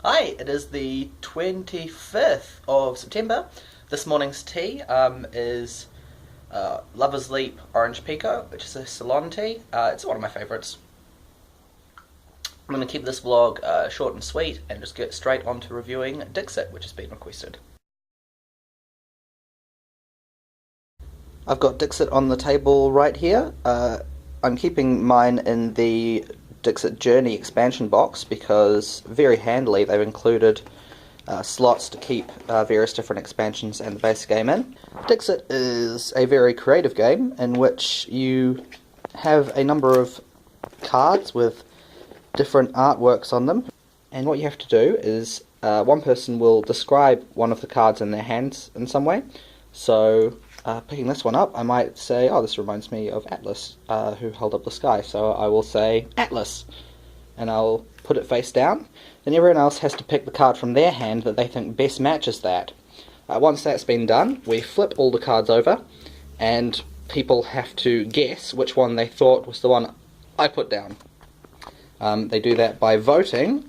Hi, it is the 25th of September. This morning's tea is Lover's Leap Orange Pico, which is a Ceylon tea. It's one of my favourites. I'm going to keep this vlog short and sweet and just get straight on to reviewing Dixit, which has been requested. I've got Dixit on the table right here. I'm keeping mine in the Dixit Journey expansion box because, very handily, they've included slots to keep various different expansions and the base game in. Dixit is a very creative game in which you have a number of cards with different artworks on them, and what you have to do is one person will describe one of the cards in their hands in some way. So picking this one up, I might say, oh, this reminds me of Atlas, who held up the sky, so I will say Atlas, and I'll put it face down. Then everyone else has to pick the card from their hand that they think best matches that. Once that's been done, we flip all the cards over, and people have to guess which one they thought was the one I put down. They do that by voting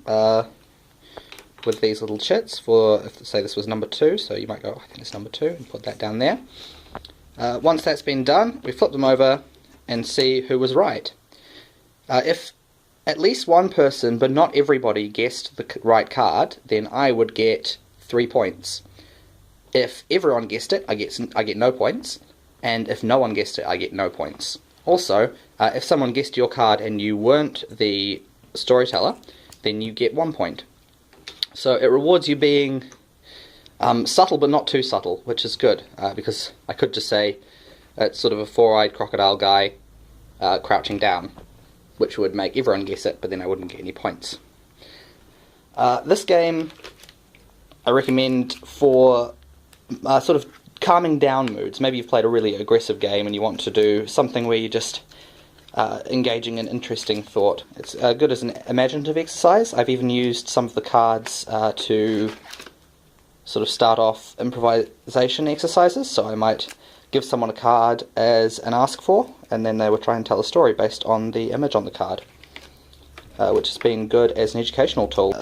with these little chits for, if, say this was number 2, so you might go, I think it's number 2, and put that down there. Once that's been done, we flip them over and see who was right. If at least one person, but not everybody, guessed the right card, then I would get 3 points. If everyone guessed it, I get no points, and if no one guessed it, I get no points. Also, if someone guessed your card and you weren't the storyteller, then you get 1 point. So it rewards you being subtle but not too subtle, which is good, because I could just say it's sort of a four-eyed crocodile guy crouching down, which would make everyone guess it, but then I wouldn't get any points. This game I recommend for sort of calming down moods. Maybe you've played a really aggressive game and you want to do something where you're just engaging in interesting thought. It's good as an imaginative exercise. I've even used some of the cards to sort of start off improvisation exercises, so I might give someone a card as an ask for, and then they would try and tell a story based on the image on the card, which has been good as an educational tool.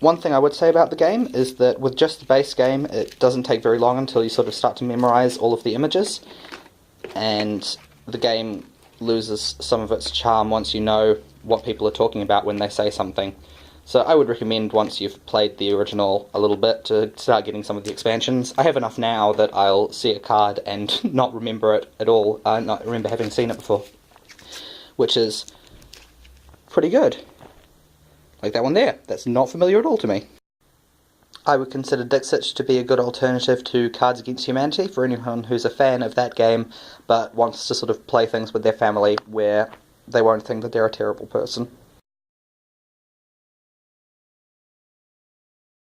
One thing I would say about the game is that with just the base game, it doesn't take very long until you sort of start to memorize all of the images, and the game loses some of its charm once you know what people are talking about when they say something. So I would recommend, once you've played the original a little bit, to start getting some of the expansions. I have enough now that I'll see a card and not remember it at all, not remember having seen it before, which is pretty good. Like that one there, that's not familiar at all to me. I would consider Dixit to be a good alternative to Cards Against Humanity for anyone who's a fan of that game but wants to sort of play things with their family where they won't think that they're a terrible person.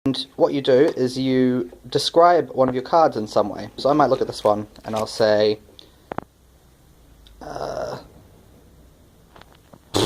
And what you do is you describe one of your cards in some way. So I might look at this one and I'll say,